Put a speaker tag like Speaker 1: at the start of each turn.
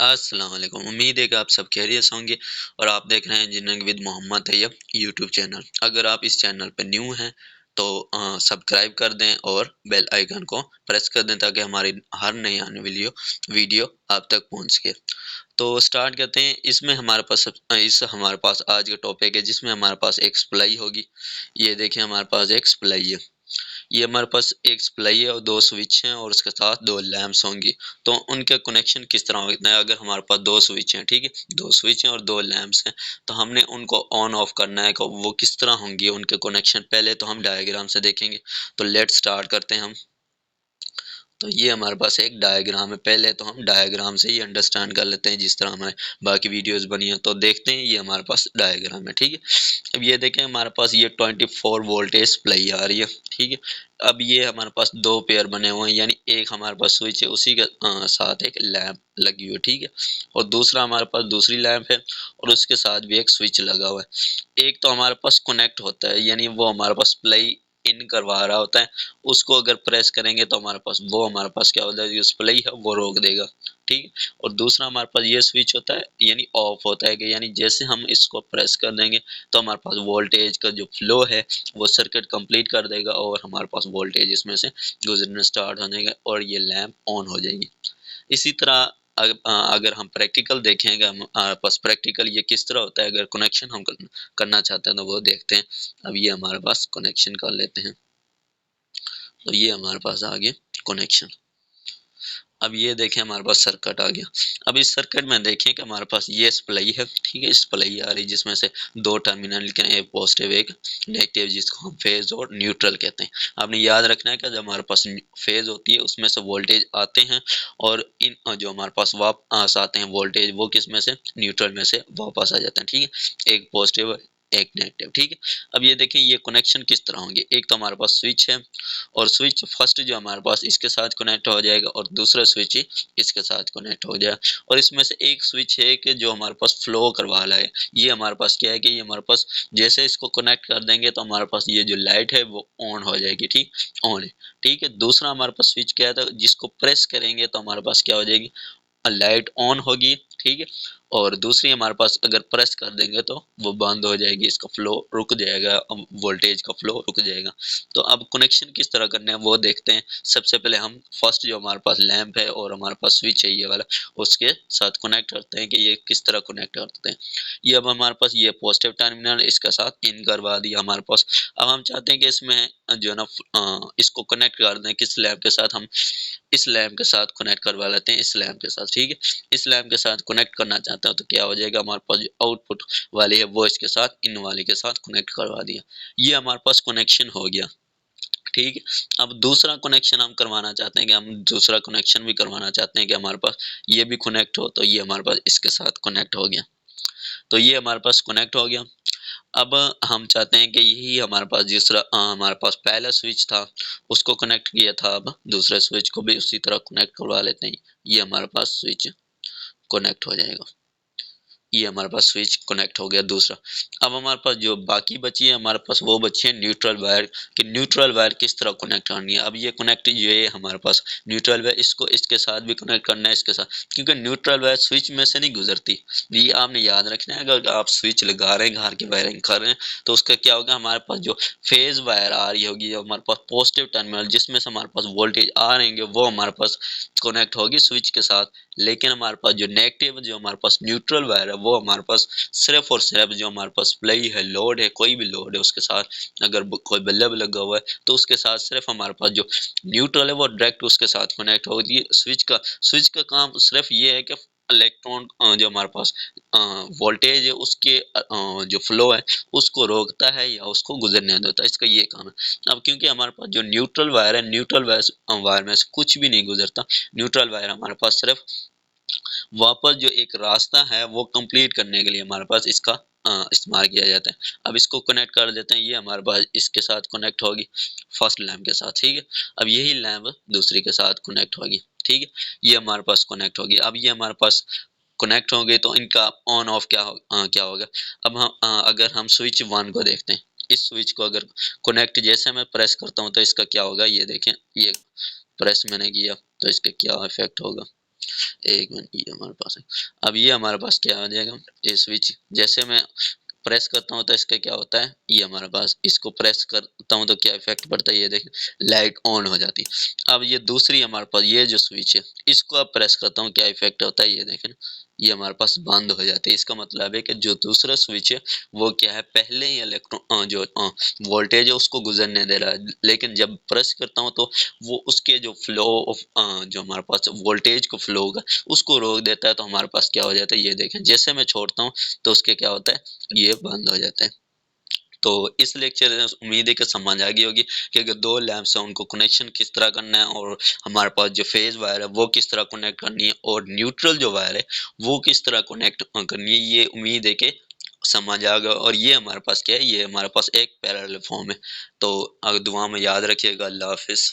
Speaker 1: अस्सलाम वालेकुम। उम्मीद है कि आप सब खैरियत से होंगे और आप देख रहे हैं engineering with Mohammad Tayyab YouTube channel. अगर आप इस चैनल पर न्यू हैं तो सब्सक्राइब कर दें और बेल आइकन को प्रेस कर दें ताकि हमारी हर नई आने वाली वीडियो आप तक पहुंच सके। तो स्टार्ट करते हैं। इसमें हमारे पास आज का टॉपिक है जिसमें हमारे पास एक सप्लाई होगी। ये देखिए हमारे पास एक सप्लाई है। ये हमारे पास एक सप्लाई है और दो स्विच हैं और उसके साथ दो लैंप्स होंगी। तो उनके कनेक्शन किस तरह होता है? अगर हमारे पास दो स्विच हैं, ठीक है, दो स्विच हैं और दो लैंप्स हैं, तो हमने उनको ऑन ऑफ करना है। वो किस तरह होंगे उनके कनेक्शन, पहले तो हम डायग्राम से देखेंगे। तो लेट स्टार्ट करते हैं हम। तो ये हमारे पास एक डायग्राम है। पहले तो हम डायग्राम से ही अंडरस्टैंड कर लेते हैं, जिस तरह हमारे बाकी वीडियोस बनी है। तो देखते हैं, ये हमारे पास डायग्राम है, ठीक है। अब ये देखें, हमारे पास ये 24 वोल्टेज सप्लाई आ रही है, ठीक है। अब ये हमारे पास दो पेयर बने हुए हैं, यानी एक हमारे पास स्विच है, उसी के साथ एक लैंप लगी हुई है, ठीक है। और दूसरा हमारे पास दूसरी लैंप है और उसके साथ भी एक स्विच लगा हुआ है। एक तो हमारे पास कनेक्ट होता है, यानी वो हमारे पास सप्लाई इन करवा रहा होता है। उसको अगर प्रेस करेंगे तो हमारे पास क्या होता है, जो सप्लाई है वो रोक देगा, ठीक। और दूसरा हमारे पास ये स्विच होता है, यानी ऑफ होता है, कि यानी जैसे हम इसको प्रेस कर देंगे तो हमारे पास वोल्टेज का जो फ्लो है वो सर्किट कंप्लीट कर देगा और हमारे पास वोल्टेज इसमें से गुजरना स्टार्ट हो जाएगा और ये लैंप ऑन हो जाएगी। इसी तरह अगर हम प्रैक्टिकल देखेंगे, हमारे पास प्रैक्टिकल ये किस तरह होता है, अगर कनेक्शन हम करना चाहते हैं तो वो देखते हैं। अब ये हमारे पास कनेक्शन कर लेते हैं। तो ये हमारे पास आ गया कनेक्शन। अब ये देखें, हमारे पास सर्किट आ गया। अब इस सर्किट में देखें कि हमारे पास ये सप्लाई है, ठीक है। सप्लाई आ रही जिसमें से दो टर्मिनल के, एक पॉजिटिव एक नेगेटिव, जिसको हम फेज और न्यूट्रल कहते हैं। आपने याद रखना है कि जब हमारे पास फेज होती है उसमें से वोल्टेज आते हैं और इन जो हमारे पास वापस आते हैं वोल्टेज, वो किस में से, न्यूट्रल में से वापस आ जाते हैं, ठीक है। एक पॉजिटिव एक नेगेटिव, ठीक है। अब ये देखें, ये कनेक्शन किस तरह होंगे। एक तो हमारे पास स्विच है और स्विच फर्स्ट जो हमारे पास इसके साथ कनेक्ट हो जाएगा और दूसरा स्विच इसके साथ कनेक्ट हो जाएगा। और इसमें से एक स्विच है कि जो हमारे पास फ्लो करवा रहा है। ये हमारे पास क्या है कि ये हमारे पास जैसे इसको कनेक्ट कर देंगे तो हमारे पास ये जो लाइट है वो ऑन हो जाएगी, ठीक, ऑन है, ठीक है। दूसरा हमारे पास स्विच क्या था, जिसको प्रेस करेंगे तो हमारे पास क्या हो जाएगी, लाइट ऑन होगी, ठीक है। और दूसरी हमारे पास अगर प्रेस कर देंगे तो वो बंद हो जाएगी, इसका फ्लो रुक जाएगा, वोल्टेज का फ्लो रुक जाएगा। तो अब कनेक्शन किस तरह करने हैं वो देखते हैं। सबसे पहले हम फर्स्ट जो हमारे पास लैंप है और हमारे पास स्विच है ये वाला, उसके साथ कनेक्ट करते हैं कि ये किस तरह कनेक्ट करते हैं। ये अब हमारे पास ये पॉजिटिव टर्मिनल इसके साथ इन करवा दिया हमारे पास। अब हम चाहते हैं कि इसमें जो है ना इसको कनेक्ट कर दें किस लैंप के साथ, हम इस लैंप के साथ कनेक्ट करवा लेते हैं, इस लैंप के साथ, ठीक है। इस लैंप के साथ कनेक्ट करना चाहता हूँ तो क्या हो जाएगा, हमारे पास जो आउटपुट वाली है वो इसके साथ इन वाले के साथ कनेक्ट करवा दिया। ये हमारे पास कनेक्शन हो गया, ठीक है। अब दूसरा कनेक्शन हम करवाना चाहते हैं कि हम दूसरा कनेक्शन भी करवाना चाहते हैं कि हमारे पास ये भी कनेक्ट हो। तो ये हमारे पास इसके साथ कनेक्ट हो गया। तो ये हमारे पास कनेक्ट हो गया। अब हम चाहते हैं कि यही हमारे पास हमारे पास पहला स्विच था उसको कनेक्ट किया था, अब दूसरे स्विच को भी उसी तरह कनेक्ट करवा लेते हैं। ये हमारे पास स्विच कनेक्ट हो जाएगा। ये हमारे पास स्विच कनेक्ट हो गया दूसरा। अब हमारे पास जो बाकी बची है, हमारे पास वो बची है न्यूट्रल वायर, कि न्यूट्रल वायर किस तरह कनेक्ट करनी है। अब ये कनेक्ट ये हमारे पास न्यूट्रल वायर, इसको इसके साथ भी कनेक्ट करना है, इसके साथ, क्योंकि न्यूट्रल वायर स्विच में से नहीं गुजरती। ये आपने याद रखना है। अगर आप स्विच लगा रहे हैं, घर की वायरिंग कर रहे हैं, तो उसका क्या होगा, हमारे पास जो फेज वायर आ रही होगी, हमारे पास पॉजिटिव टर्मिनल जिसमें से हमारे पास वोल्टेज आ रहे हैं, वो हमारे पास कनेक्ट होगी स्विच के साथ। लेकिन हमारे पास जो नेगेटिव, जो हमारे पास न्यूट्रल वायर है, वो हमारे पास सिर्फ और सिर्फ जो हमारे पास सप्लाई है, लोड है, कोई भी लोड है उसके साथ, अगर कोई बल्ब लगा हुआ है तो उसके साथ सिर्फ हमारे पास जो न्यूट्रल है वो डायरेक्ट उसके साथ कनेक्ट होगी। स्विच का काम सिर्फ ये है कि इलेक्ट्रॉन जो हमारे पास वोल्टेज है उसके जो फ्लो है उसको रोकता है या उसको गुजरने देता है, इसका ये काम है। अब क्योंकि हमारे पास जो न्यूट्रल वायर है, न्यूट्रल वायर में से कुछ भी नहीं गुजरता। न्यूट्रल वायर हमारे पास सिर्फ वापस जो एक रास्ता है वो कंप्लीट करने के लिए हमारे पास इसका इस्तेमाल किया जाता है। अब इसको कनेक्ट कर देते हैं। ये हमारे पास इसके साथ कनेक्ट होगी फर्स्ट लैंप के साथ, ठीक है। अब यही लैंप दूसरी के साथ कनेक्ट होगी, ठीक है। ये हमारे पास कनेक्ट होगी। अब ये हमारे पास कनेक्ट हो गए तो इनका ऑन ऑफ क्या होगा। अब हम अगर हम स्विच वन को देखते हैं, इस स्विच को अगर कनेक्ट जैसे मैं प्रेस करता हूँ तो इसका क्या होगा, ये देखें, ये प्रेस मैंने किया तो इसका क्या इफेक्ट होगा। एक मिनट, ये हमारे पास है। अब ये हमारे पास क्या आ जाएगा, ये स्विच जैसे मैं प्रेस करता हूँ तो इसका क्या होता है, ये हमारे पास इसको प्रेस करता हूँ तो क्या इफेक्ट पड़ता है, ये देखें लाइट ऑन हो जाती है। अब ये दूसरी हमारे पास ये जो स्विच है, इसको अब प्रेस करता हूँ क्या इफेक्ट होता है, ये देखें ये हमारे पास बंद हो जाती है। इसका मतलब है कि जो दूसरा स्विच है वो क्या है, पहले ही इलेक्ट्रॉन जो वोल्टेज है उसको गुजरने दे रहा है, लेकिन जब प्रेस करता हूँ तो वो उसके जो फ्लो ऑफ जो हमारे पास वोल्टेज को फ्लो होगा उसको रोक देता है। तो हमारे पास क्या हो जाता है, ये देखें जैसे मैं छोड़ता हूँ तो उसके क्या होता है, ये बंद हो जाता है। तो इस लेक्चर में उम्मीद है कि समझ आ गई होगी कि अगर दो लैंप्स हैं उनको कनेक्शन किस तरह करना है, और हमारे पास जो फेज वायर है वो किस तरह कनेक्ट करनी है, और न्यूट्रल जो वायर है वो किस तरह कनेक्ट करनी है। ये उम्मीद है कि समझ आ गया। और ये हमारे पास क्या है, ये हमारे पास एक पैरेलल फॉर्म है। तो अगर दुआ में याद रखिएगा। अल्लाह हाफिज।